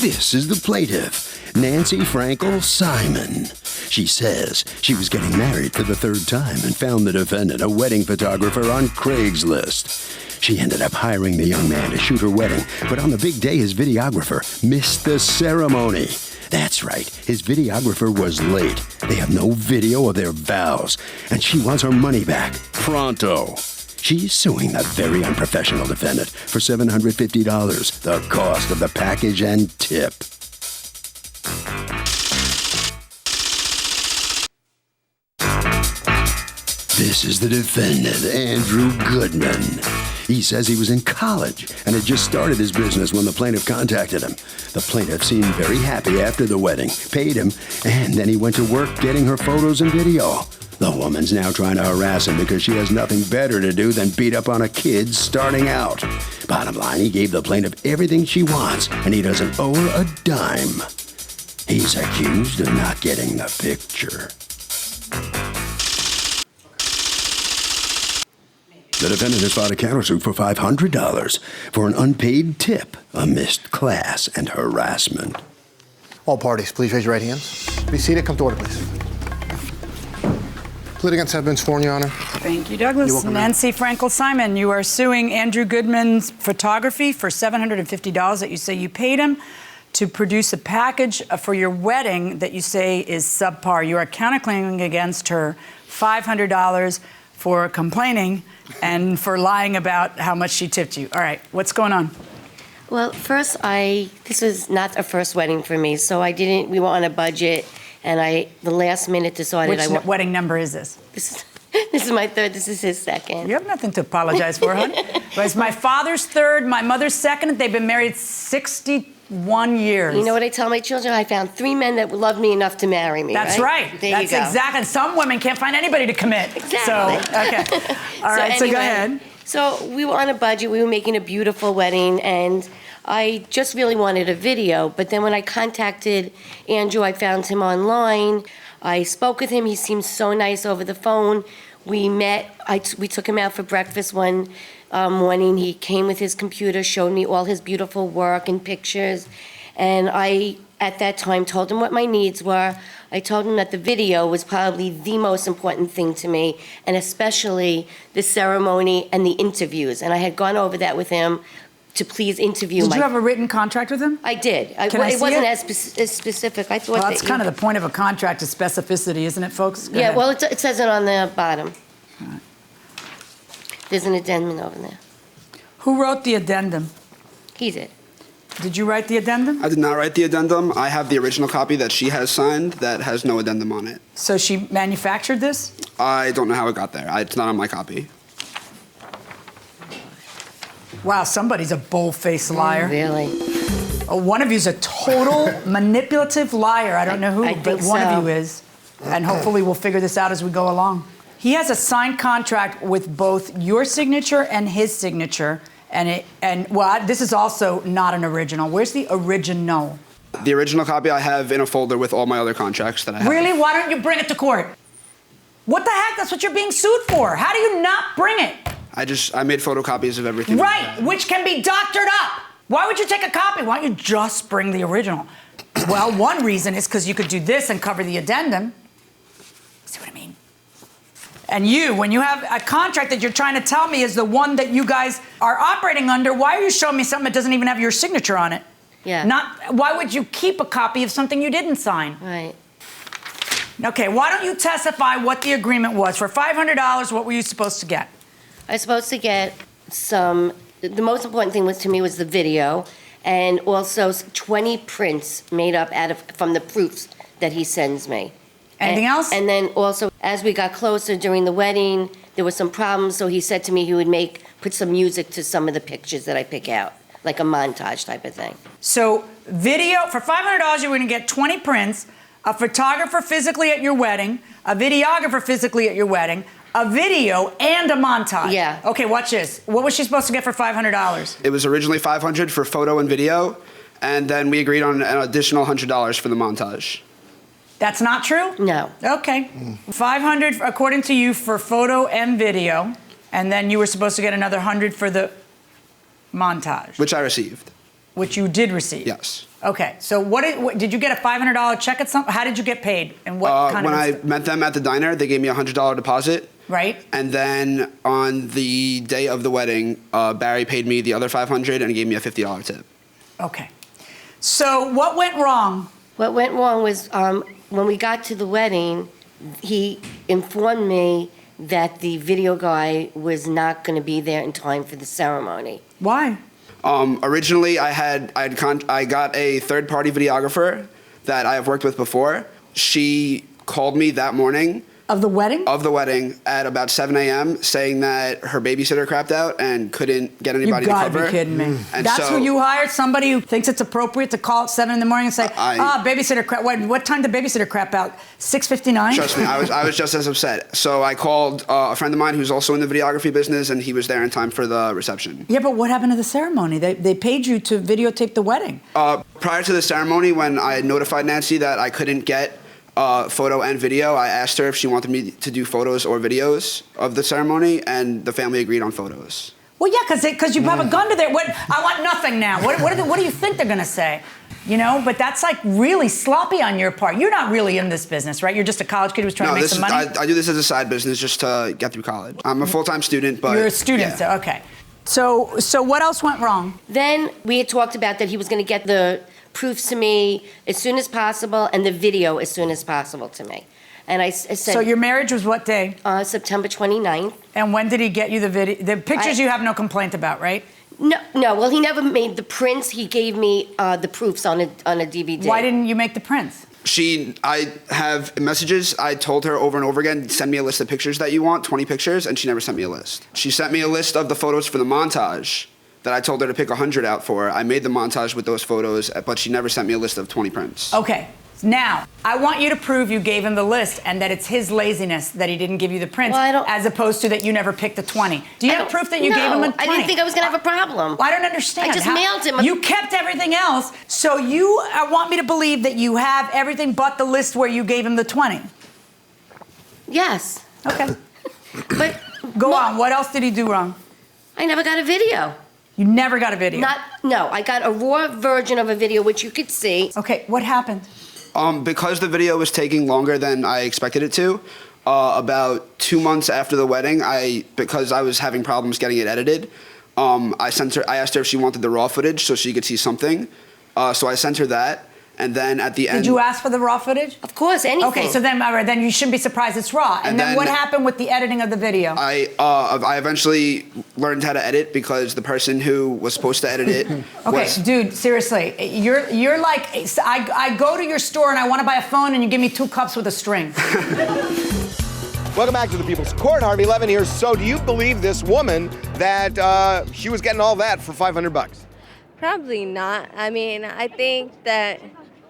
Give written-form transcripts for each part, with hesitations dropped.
This is the plaintiff, Nancy Frankel Simon. She says she was getting married for the third time and found the defendant, a wedding photographer, on Craigslist. She ended up hiring the young man to shoot her wedding, but on the big day, his videographer missed the ceremony. That's right, his videographer was late. They have no video of their vows, and she wants her money back, pronto. She's suing the very unprofessional defendant for $750, the cost of the package and tip. This is the defendant, Andrew Goodman. He says he was in college and had just started his business when the plaintiff contacted him. The plaintiff seemed very happy after the wedding, paid him, and then he went to work getting her photos and video. The woman's now trying to harass him because she has nothing better to do than beat up on a kid starting out. Bottom line, he gave the plaintiff everything she wants, and he doesn't owe her a dime. He's accused of not getting the picture. The defendant has filed a countersuit for $500 for an unpaid tip, a missed class, and harassment. All parties, please raise your right hands. Be seated. Come to order, please. Litigants have been sworn, Your Honor. Thank you, Douglas. Nancy Frankel Simon, you are suing Andrew Goodman's photography for $750 that you say you paid him to produce a package for your wedding that you say is subpar. You are counterclaiming against her $500 for complaining and for lying about how much she tipped you. All right, what's going on? Well, first, this was not a first wedding for me, so we were on a budget, and the last minute decided Which wedding number is this? This is my third, this is his second. You have nothing to apologize for, hon. It's my father's third, my mother's second. They've been married 61 years. You know what I tell my children? I found 3 men that love me enough to marry me, That's right. There That's you go. exactly. Some women can't find anybody to commit. Exactly. So, okay. All right, anyway, so go ahead. So we were on a budget. We were making a beautiful wedding, and I just really wanted a video. But then when I contacted Andrew, I found him online. I spoke with him. He seemed so nice over the phone. We met. We took him out for breakfast one morning. He came with his computer, showed me all his beautiful work and pictures. And I, at that time, told him what my needs were. I told him that the video was probably the most important thing to me, and especially the ceremony and the interviews. And I had gone over that with him to please interview Did you have a written contract with him? I did. Can I see it wasn't it? as specific. I thought Well, that's kind of the point of a contract, is specificity, isn't it, folks? Go ahead. well, it says it on the bottom. All right. There's an addendum over there. Who wrote the addendum? He did. Did you write the addendum? I did not write the addendum. I have the original copy that she has signed that has no addendum on it. So she manufactured this? I don't know how it got there. It's not on my copy. Wow, somebody's a bold-faced liar. Really? Oh, one of you's a total manipulative liar. I don't know who, I but think one so. of you is. And hopefully we'll figure this out as we go along. He has a signed contract with both your signature and his signature. This is also not an original. Where's the original? The original copy I have in a folder with all my other contracts that I have. Really? Why don't you bring it to court? What the heck? That's what you're being sued for. How do you not bring it? I made photocopies of everything. Right, which can be doctored up. Why would you take a copy? Why don't you just bring the original? Well, one reason is because you could do this and cover the addendum. See what I mean? And when you have a contract that you're trying to tell me is the one that you guys are operating under, why are you showing me something that doesn't even have your signature on it? Yeah. Why would you keep a copy of something you didn't sign? Right. Okay, why don't you testify what the agreement was? For $500, what were you supposed to get? I was supposed to get the most important thing to me was the video, and also 20 prints made up from the proofs that he sends me. Anything else? And then also, as we got closer during the wedding, there were some problems, so he said to me he would put some music to some of the pictures that I pick out, like a montage type of thing. So video, for $500, you're gonna get 20 prints, a photographer physically at your wedding, a videographer physically at your wedding, a video, and a montage. Yeah. Okay, watch this. What was she supposed to get for $500? It was originally $500 for photo and video, and then we agreed on an additional $100 for the montage. That's not true? No. Okay. $500, according to you, for photo and video, and then you were supposed to get another $100 for the montage. Which I received. which you did receive. Yes. Okay, so what did you get a $500 check at some? How did you get paid? And what kind of? When I met them at the diner, they gave me a $100 deposit. Right. And then on the day of the wedding, Barry paid me the other $500 and gave me a $50 tip. Okay. So what went wrong? What went wrong was when we got to the wedding, he informed me that the video guy was not going to be there in time for the ceremony. Why? Originally, I got a third-party videographer that I have worked with before. She called me that morning. Of the wedding? Of the wedding at about 7 a.m. saying that her babysitter crapped out and couldn't get anybody to cover. You gotta be kidding me. And That's so, who you hired? Somebody who thinks it's appropriate to call at 7 in the morning and say, babysitter crap. What time did babysitter crap out? 6:59? Trust me, I was just as upset. So I called a friend of mine who's also in the videography business, and he was there in time for the reception. Yeah, but what happened to the ceremony? They paid you to videotape the wedding. Prior to the ceremony, when I notified Nancy that I couldn't get photo and video, I asked her if she wanted me to do photos or videos of the ceremony, and the family agreed on photos. Well, yeah, because you have a gun to their. I want nothing now. What do you think they're gonna say? You know, but that's like really sloppy on your part. You're not really in this business, right? You're just a college kid who's trying to make some money. I do this as a side business just to get through college. I'm a full-time student, but you're a student, yeah. so okay. So what else went wrong? Then we had talked about that he was going to get the proofs to me as soon as possible and the video as soon as possible to me. And I said... So your marriage was what day? September 29th. And when did he get you the video? The pictures you have no complaint about, right? No. Well, he never made the prints. He gave me the proofs on a DVD. Why didn't you make the prints? I have messages. I told her over and over again, send me a list of pictures that you want, 20 pictures, and she never sent me a list. She sent me a list of the photos for the montage that I told her to pick 100 out for. I made the montage with those photos, but she never sent me a list of 20 prints. Okay. Now, I want you to prove you gave him the list and that it's his laziness that he didn't give you the prints, as opposed to that you never picked the 20. Do you have proof that you gave him the 20? I didn't think I was going to have a problem. I don't understand. I just mailed him. You kept everything else, so you want me to believe that you have everything but the list where you gave him the 20? Yes. Okay. But go on. What else did he do wrong? I never got a video. You never got a video? No, I got a raw version of a video, which you could see. Okay, what happened? Because the video was taking longer than I expected it to, about 2 months after the wedding, because I was having problems getting it edited, I asked her if she wanted the raw footage so she could see something. So I sent her that. And then at the end... Did you ask for the raw footage? Of course, anything. Okay, so then you shouldn't be surprised it's raw. And then what happened with the editing of the video? I eventually learned how to edit because the person who was supposed to edit it was... Okay, dude, seriously, you're like, I go to your store and I want to buy a phone and you give me 2 cups with a string. Welcome back to the People's Court. Harvey Levin here. So do you believe this woman that she was getting all that for $500? Probably not. I mean, I think that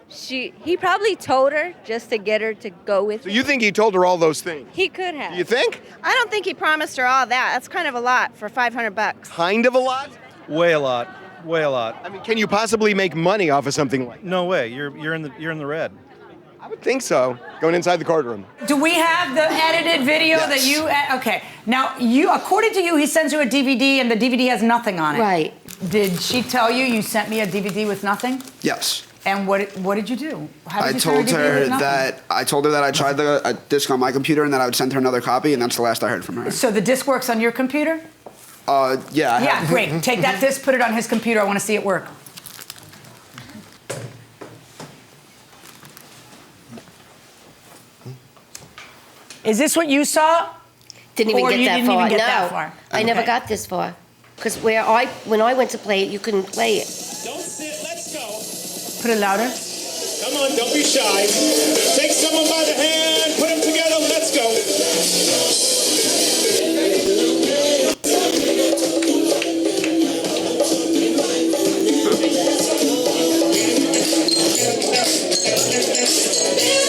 he probably told her just to get her to go with So him. you think he told her all those things? He could have. You think? I don't think he promised her all that. That's kind of a lot for $500. Kind of a lot? Way a lot. Way a lot. I mean, can you possibly make money off of something like that? No way. You're in the red. I would think so. Going inside the courtroom. Do we have the edited video that you... Okay. Now, according to you, he sends you a DVD and the DVD has nothing on it. Right. Did she tell you sent me a DVD with nothing? Yes. And what did you do? How did I you told send her a DVD her with nothing? that I tried the disc on my computer and that I would send her another copy, and that's the last I heard from her. So the disc works on your computer? Yeah. Yeah, great. Take that disc, put it on his computer. I want to see it work. Is this what you saw? Didn't even Or get you that didn't far. even get No, that far? I never Okay. got this far. Because when I went to play it, you couldn't play it. Don't sit, let's go. Put it louder. Come on, don't be shy. Take someone by the hand, put them together, let's go.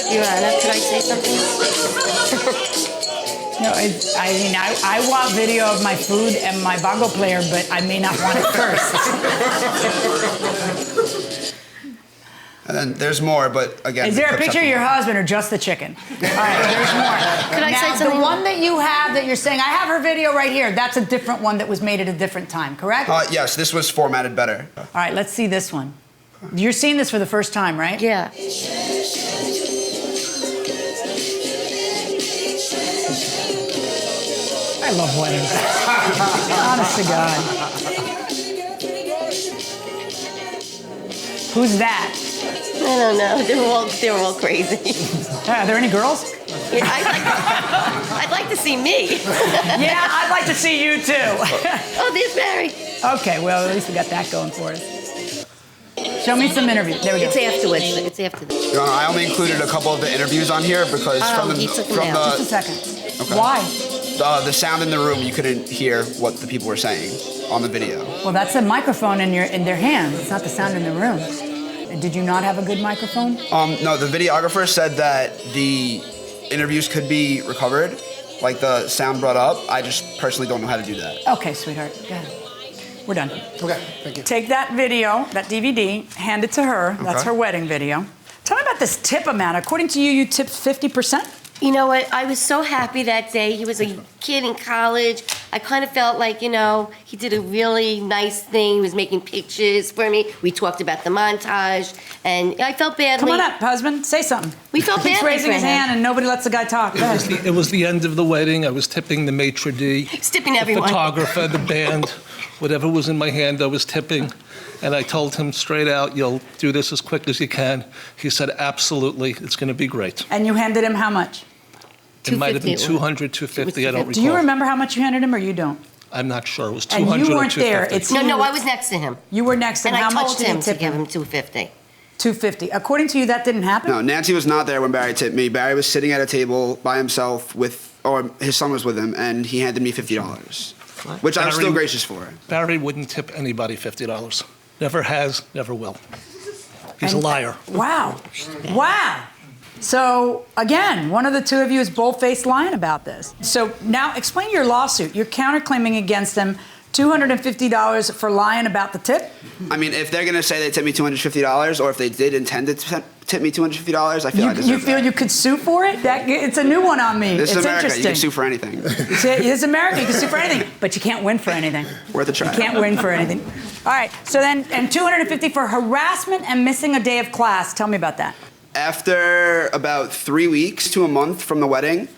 Your Honor, could I say something? No, I want video of my food and my bongo player, but I may not want it first. And There's more, but again. Is there a picture of your husband or just the chicken? All right, there's more. Could I say Now, something? the one that you have that you're saying, I have her video right here, that's a different one that was made at a different time, correct? Yes, this was formatted better. All right, let's see this one. You're seeing this for the first time, right? Yeah. I love weddings. Honest to God. Who's that? I don't know. They were all crazy. Are there any girls? Yeah, I'd like to see me. Yeah, I'd like to see you too. Oh, there's Mary. Okay, well, at least we got that going for us. Show me some interviews. There we go. It's afterwards. It's afterwards. Your Honor, I only included a couple of the interviews on here because he took them out. Just a second. Okay. Why? The sound in the room, you couldn't hear what the people were saying on the video. Well, that's a microphone in their hands. It's not the sound in the room. Did you not have a good microphone? No, the videographer said that the interviews could be recovered, like the sound brought up. I just personally don't know how to do that. Okay, sweetheart. Go ahead. We're done. Okay, thank you. Take that video, that DVD, hand it to her. That's Okay. her wedding video. Tell me about this tip amount. According to you, you tipped 50%? You know what? I was so happy that day. He was a kid in college. I kind of felt like, he did a really nice thing. He was making pictures for me. We talked about the montage, and I felt badly. Come on up, husband. Say something. We felt He's badly raising for his him. hand, and nobody lets the guy talk. Go ahead. It was the end of the wedding. I was tipping the maitre d', He's tipping the everyone. photographer, the band, whatever was in my hand, I was tipping. And I told him straight out, you'll do this as quick as you can. He said, absolutely, it's going to be great. And you handed him how much? It might have been 250. 200, 250, I don't recall. Do you remember how much you handed him, or you don't? I'm not sure. It was And 200 you or weren't there. 250. No, I was next to him. You were next to him. And How I much told did him he to tip give him? him 250. 250. According to you, that didn't happen? No, Nancy was not there when Barry tipped me. Barry was sitting at a table by himself or his son was with him, and he handed me $50, which I'm still gracious for. Barry wouldn't tip anybody $50. Never has, never will. He's a liar. Wow. Wow. So, again, one of the two of you is bold-faced lying about this. So now explain your lawsuit. You're counterclaiming against them $250 for lying about the tip? I mean, if they're going to say they tipped me $250, or if they did intend to tip me $250, I feel I deserve You feel that. you could sue for it? It's a new one on me. This is It's America. interesting. You can sue for anything. This is America. You can sue for anything, but you can't win for anything. Worth a try. You can't win for anything. All right. So then, and $250 for harassment and missing a day of class. Tell me about that. After about 3 weeks to a month from the wedding,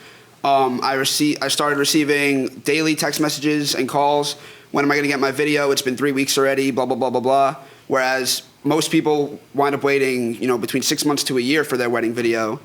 I started receiving daily text messages and calls. When am I going to get my video? It's been 3 weeks already, blah, blah, blah, blah, blah. Whereas most people wind up waiting, between 6 months to a year for their wedding video.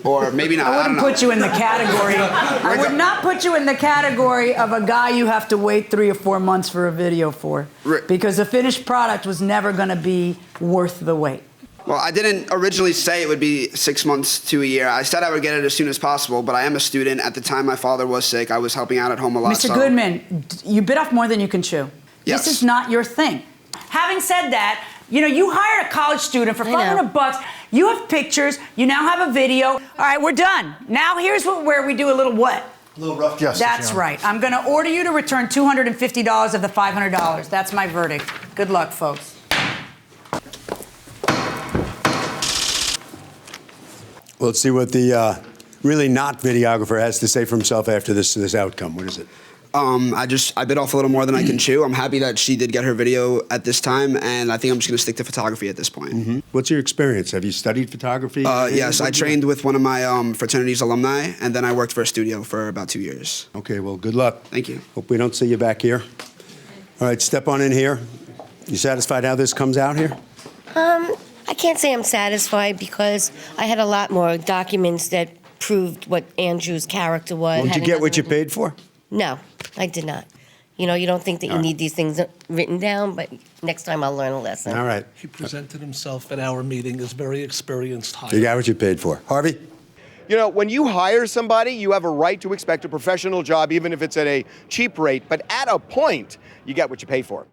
Or maybe not. I wouldn't put you in the category. I would not put you in the category of a guy you have to wait 3 or 4 months for a video for. Because the finished product was never going to be worth the wait. Well, I didn't originally say it would be 6 months to a year. I said I would get it as soon as possible, but I am a student. At the time my father was sick, I was helping out at home a lot. Mr. Goodman, you bit off more than you can chew. Yes. This is not your thing. Having said that, you hired a college student for $500. You have pictures. You now have a video. All right, we're done. Now here's where we do a little what? A little rough justice. That's right. I'm going to order you to return $250 of the $500. That's my verdict. Good luck, folks. Well, let's see what the really not videographer has to say for himself after this outcome. What is it? I bit off a little more than I can chew. I'm happy that she did get her video at this time, and I think I'm just going to stick to photography at this point. Mm-hmm. What's your experience? Have you studied photography? Yes, I trained with one of my fraternity's alumni, and then I worked for a studio for about 2 years. Okay, well, good luck. Thank you. Hope we don't see you back here. All right, step on in here. You satisfied how this comes out here? I can't say I'm satisfied because I had a lot more documents that proved what Andrew's character was. Did you get what you paid for? No, I did not. You don't think that you need these things written down, but next time I'll learn a lesson. All right. He presented himself at our meeting as very experienced hire. You got what you paid for. Harvey? When you hire somebody, you have a right to expect a professional job, even if it's at a cheap rate. But at a point, you get what you pay for.